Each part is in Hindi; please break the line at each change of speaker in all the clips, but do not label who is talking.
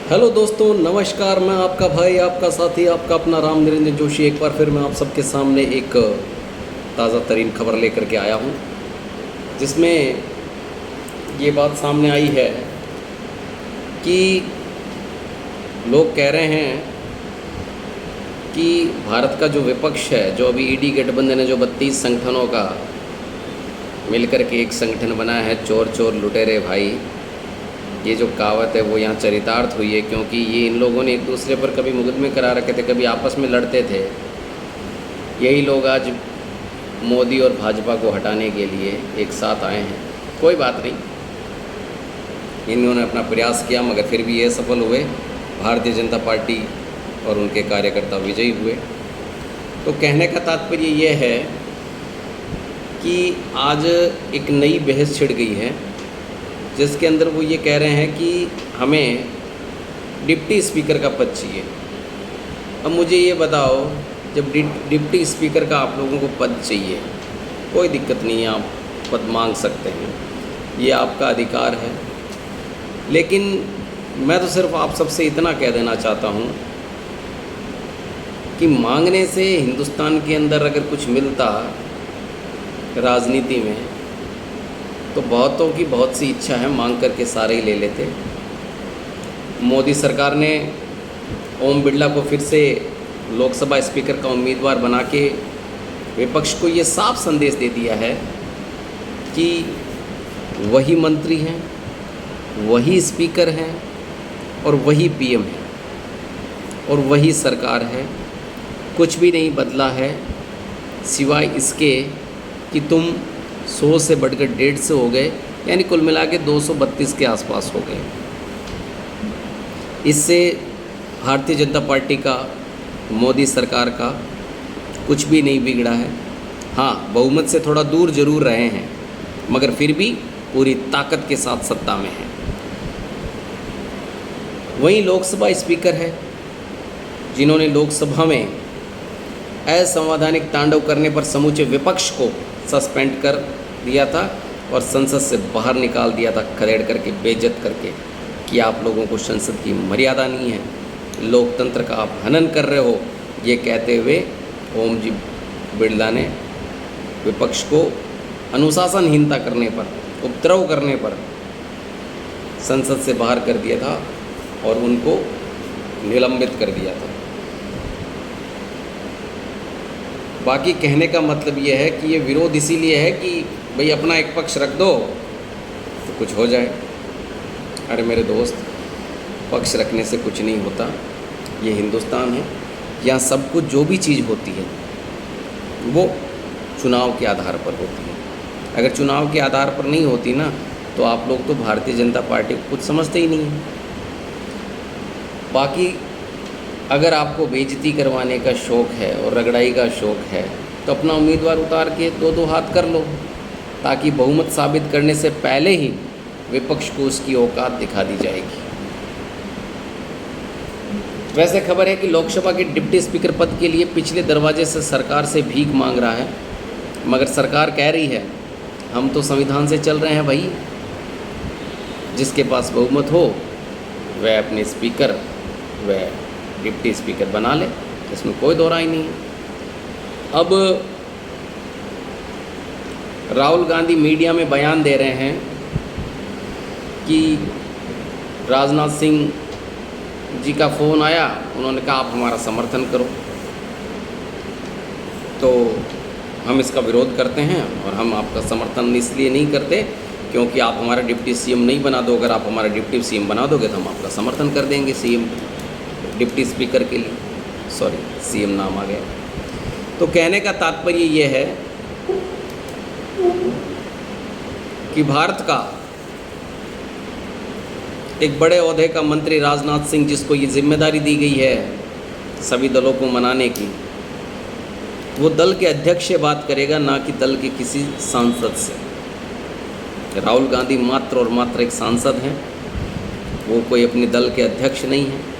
हेलो दोस्तों, नमस्कार। मैं आपका भाई, आपका साथी, आपका अपना राम निरंजन जोशी एक बार फिर मैं आप सबके सामने एक ताज़ा तरीन खबर लेकर के आया हूँ, जिसमें ये बात सामने आई है कि लोग कह रहे हैं कि भारत का जो विपक्ष है, जो अभी ईडी गठबंधन है, जो 32 संगठनों का मिलकर के एक संगठन बनाया है, चोर चोर लुटेरे भाई, ये जो कहावत है वो यहाँ चरितार्थ हुई है। क्योंकि ये इन लोगों ने एक दूसरे पर कभी मुकदमे करा रखे थे, कभी आपस में लड़ते थे। यही लोग आज मोदी और भाजपा को हटाने के लिए एक साथ आए हैं। कोई बात नहीं, इन्होंने अपना प्रयास किया मगर फिर भी ये सफल हुए। भारतीय जनता पार्टी और उनके कार्यकर्ता विजयी हुए। तो कहने का तात्पर्य ये है कि आज एक नई बहस छिड़ गई है, जिसके अंदर वो ये कह रहे हैं कि हमें डिप्टी स्पीकर का पद चाहिए। अब मुझे ये बताओ, जब डिप्टी स्पीकर का आप लोगों को पद चाहिए, कोई दिक्कत नहीं है, आप पद मांग सकते हैं, ये आपका अधिकार है। लेकिन मैं तो सिर्फ आप सबसे इतना कह देना चाहता हूँ कि मांगने से हिंदुस्तान के अंदर अगर कुछ मिलता राजनीति में, तो बहुतों की बहुत सी इच्छा है, मांग करके सारे ही ले लेते। मोदी सरकार ने ओम बिरला को फिर से लोकसभा स्पीकर का उम्मीदवार बना के विपक्ष को ये साफ संदेश दे दिया है कि वही मंत्री हैं, वही स्पीकर हैं और वही पीएम है और वही सरकार है। कुछ भी नहीं बदला है, सिवाय इसके कि तुम 100 से बढ़कर 150 हो गए, यानी कुल मिला के 232 के आसपास हो गए। इससे भारतीय जनता पार्टी का, मोदी सरकार का कुछ भी नहीं बिगड़ा है। हाँ, बहुमत से थोड़ा दूर जरूर रहे हैं, मगर फिर भी पूरी ताकत के साथ सत्ता में है। वहीं लोकसभा स्पीकर है, जिन्होंने लोकसभा में असंवैधानिक तांडव करने पर समूचे विपक्ष को सस्पेंड कर दिया था और संसद से बाहर निकाल दिया था, खदेड़ करके, बेइज्जत करके, कि आप लोगों को संसद की मर्यादा नहीं है, लोकतंत्र का आप हनन कर रहे हो। ये कहते हुए ओम जी बिरला ने विपक्ष को अनुशासनहीनता करने पर, उपद्रव करने पर संसद से बाहर कर दिया था और उनको निलंबित कर दिया था। बाकी कहने का मतलब ये है कि ये विरोध इसीलिए है कि भाई अपना एक पक्ष रख दो तो कुछ हो जाए। अरे मेरे दोस्त, पक्ष रखने से कुछ नहीं होता। ये हिंदुस्तान है, यहाँ सब कुछ, जो भी चीज़ होती है वो चुनाव के आधार पर होती है। अगर चुनाव के आधार पर नहीं होती ना, तो आप लोग तो भारतीय जनता पार्टी को कुछ समझते ही नहीं हैं। बाकी अगर आपको बेइज्जती करवाने का शौक़ है और रगड़ाई का शौक़ है, तो अपना उम्मीदवार उतार के दो हाथ कर लो, ताकि बहुमत साबित करने से पहले ही विपक्ष को उसकी औकात दिखा दी जाएगी। वैसे खबर है कि लोकसभा के डिप्टी स्पीकर पद के लिए पिछले दरवाजे से सरकार से भीख मांग रहा है, मगर सरकार कह रही है हम तो संविधान से चल रहे हैं भाई, जिसके पास बहुमत हो वह अपने स्पीकर व डिप्टी स्पीकर बना ले, इसमें कोई दो राय नहीं है। अब राहुल गांधी मीडिया में बयान दे रहे हैं कि राजनाथ सिंह जी का फ़ोन आया, उन्होंने कहा आप हमारा समर्थन करो, तो हम इसका विरोध करते हैं और हम आपका समर्थन इसलिए नहीं करते क्योंकि आप हमारा डिप्टी सीएम नहीं बना दो। अगर आप हमारा डिप्टी सीएम बना दोगे तो हम आपका समर्थन कर देंगे सीएम, डिप्टी स्पीकर के लिए, सॉरी सीएम नाम आ गया। तो कहने का तात्पर्य ये है कि भारत का एक बड़े ओहदे का मंत्री राजनाथ सिंह, जिसको ये जिम्मेदारी दी गई है सभी दलों को मनाने की, वो दल के अध्यक्ष से बात करेगा, ना कि दल के किसी सांसद से। राहुल गांधी मात्र और मात्र एक सांसद हैं, वो कोई अपने दल के अध्यक्ष नहीं हैं।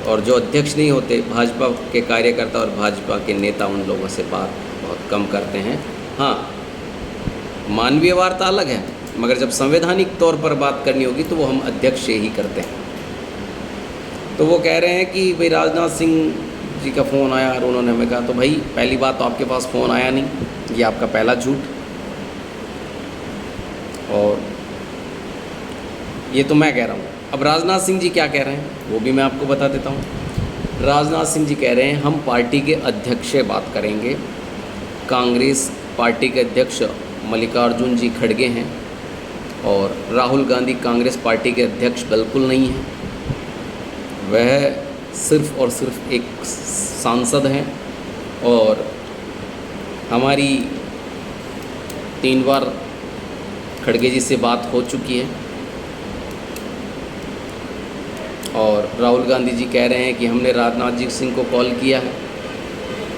और जो अध्यक्ष नहीं होते, भाजपा के कार्यकर्ता और भाजपा के नेता उन लोगों से बात बहुत कम करते हैं। हाँ, मानवीय वार्ता अलग है, मगर जब संवैधानिक तौर पर बात करनी होगी तो वो हम अध्यक्ष से ही करते हैं। तो वो कह रहे हैं कि भाई राजनाथ सिंह जी का फ़ोन आया, और उन्होंने हमें कहा, तो भाई पहली बात तो आपके पास फ़ोन आया नहीं, ये आपका पहला झूठ। और ये तो मैं कह रहा हूँ, अब राजनाथ सिंह जी क्या कह रहे हैं वो भी मैं आपको बता देता हूँ। राजनाथ सिंह जी कह रहे हैं हम पार्टी के अध्यक्ष से बात करेंगे। कांग्रेस पार्टी के अध्यक्ष मल्लिकार्जुन जी खड़गे हैं, और राहुल गांधी कांग्रेस पार्टी के अध्यक्ष बिल्कुल नहीं हैं। वह सिर्फ़ और सिर्फ एक सांसद हैं, और हमारी 3 बार खड़गे जी से बात हो चुकी है, और राहुल गांधी जी कह रहे हैं कि हमने राजनाथ जी सिंह को कॉल किया है,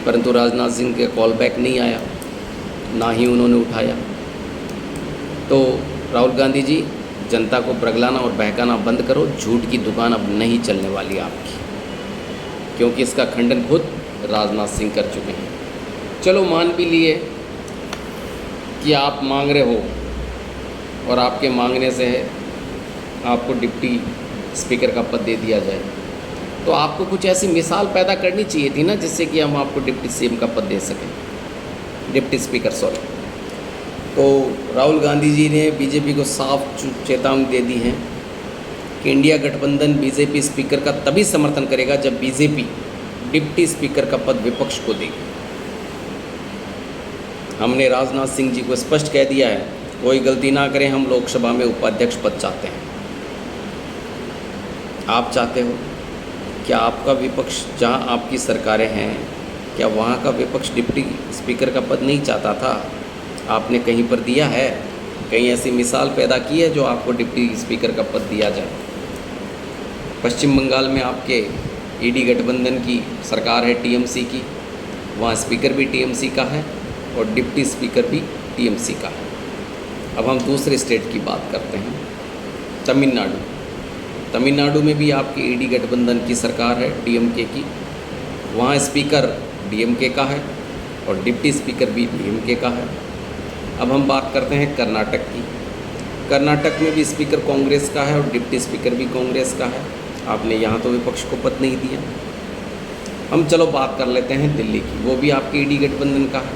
परंतु राजनाथ सिंह के कॉल बैक नहीं आया, ना ही उन्होंने उठाया। तो राहुल गांधी जी, जनता को प्रगलाना और बहकाना बंद करो। झूठ की दुकान अब नहीं चलने वाली आपकी, क्योंकि इसका खंडन खुद राजनाथ सिंह कर चुके हैं। चलो मान भी लिए कि आप मांग रहे हो, और आपके मांगने से आपको डिप्टी स्पीकर का पद दे दिया जाए, तो आपको कुछ ऐसी मिसाल पैदा करनी चाहिए थी ना, जिससे कि हम आपको डिप्टी सीएम का पद दे सकें, डिप्टी स्पीकर सॉरी। तो राहुल गांधी जी ने बीजेपी को साफ चेतावनी दे दी है कि इंडिया गठबंधन बीजेपी स्पीकर का तभी समर्थन करेगा जब बीजेपी डिप्टी स्पीकर का पद विपक्ष को देगी। हमने राजनाथ सिंह जी को स्पष्ट कह दिया है, कोई गलती ना करें, हम लोकसभा में उपाध्यक्ष पद चाहते हैं। आप चाहते हो? क्या आपका विपक्ष, जहां आपकी सरकारें हैं, क्या वहां का विपक्ष डिप्टी स्पीकर का पद नहीं चाहता था? आपने कहीं पर दिया है? कहीं ऐसी मिसाल पैदा की है जो आपको डिप्टी स्पीकर का पद दिया जाए? पश्चिम बंगाल में आपके ईडी गठबंधन की सरकार है, टीएमसी की, वहाँ स्पीकर भी टीएमसी का है और डिप्टी स्पीकर भी टीएमसी का है। अब हम दूसरे स्टेट की बात करते हैं, तमिलनाडु। तमिलनाडु में भी आपकी ईडी गठबंधन की सरकार है, डीएमके की, वहाँ स्पीकर डीएमके का है और डिप्टी स्पीकर भी डीएमके का है। अब हम बात करते हैं कर्नाटक की। कर्नाटक में भी स्पीकर कांग्रेस का है और डिप्टी स्पीकर भी कांग्रेस का है। आपने यहाँ तो विपक्ष को पद नहीं दिया। हम चलो बात कर लेते हैं दिल्ली की, वो भी आपकी ईडी गठबंधन का है,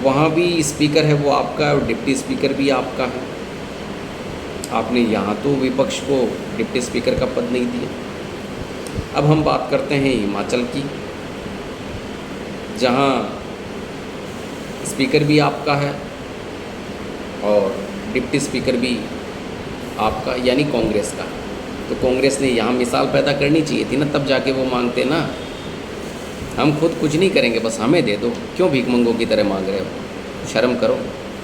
वहाँ भी स्पीकर है वो आपका है और डिप्टी स्पीकर भी आपका है। आपने यहाँ तो विपक्ष को डिप्टी स्पीकर का पद नहीं दिया। अब हम बात करते हैं हिमाचल की, जहाँ स्पीकर भी आपका है और डिप्टी स्पीकर भी आपका यानी कांग्रेस का। तो कांग्रेस ने यहाँ मिसाल पैदा करनी चाहिए थी ना, तब जाके वो मांगते ना, हम खुद कुछ नहीं करेंगे, बस हमें दे दो। क्यों भीखमंगों की तरह मांग रहे हो? शर्म करो,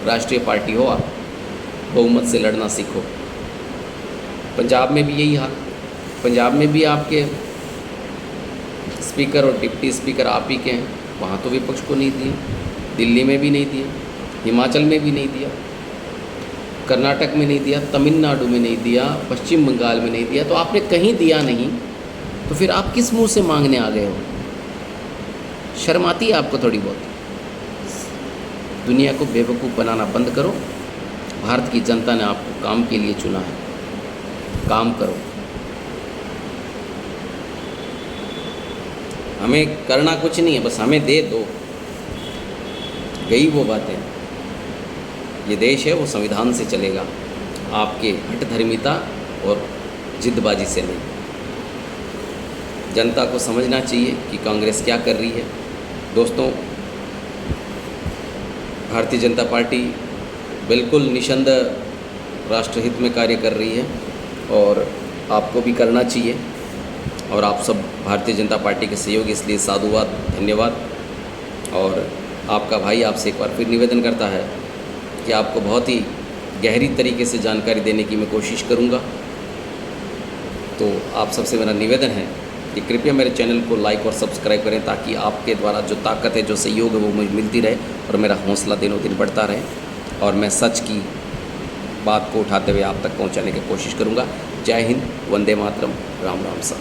राष्ट्रीय पार्टी हो आप, बहुमत से लड़ना सीखो। पंजाब में भी यही हाल, पंजाब में भी आपके स्पीकर और डिप्टी स्पीकर आप ही के हैं, वहाँ तो विपक्ष को नहीं दिए, दिल्ली में भी नहीं दिए, हिमाचल में भी नहीं दिया, कर्नाटक में नहीं दिया, तमिलनाडु में नहीं दिया, पश्चिम बंगाल में नहीं दिया। तो आपने कहीं दिया नहीं, तो फिर आप किस मुंह से मांगने आ गए हो? शर्म आती है आपको थोड़ी बहुत? दुनिया को बेवकूफ़ बनाना बंद करो। भारत की जनता ने आपको काम के लिए चुना है, काम करो। हमें करना कुछ नहीं है, बस हमें दे दो, गई वो बातें। ये देश है वो संविधान से चलेगा, आपके हठधर्मिता और जिद्दबाजी से नहीं। जनता को समझना चाहिए कि कांग्रेस क्या कर रही है। दोस्तों, भारतीय जनता पार्टी बिल्कुल निसंद राष्ट्रहित में कार्य कर रही है और आपको भी करना चाहिए। और आप सब भारतीय जनता पार्टी के सहयोगी, इसलिए साधुवाद, धन्यवाद। और आपका भाई आपसे एक बार फिर निवेदन करता है कि आपको बहुत ही गहरी तरीके से जानकारी देने की मैं कोशिश करूँगा। तो आप सबसे मेरा निवेदन है कि कृपया मेरे चैनल को लाइक और सब्सक्राइब करें, ताकि आपके द्वारा जो ताकत है, जो सहयोग है, वो मुझे मिलती रहे और मेरा हौसला दिनों दिन बढ़ता रहे और मैं सच की बात को उठाते हुए आप तक पहुंचाने की कोशिश करूंगा। जय हिंद, वंदे मातरम, राम राम सा।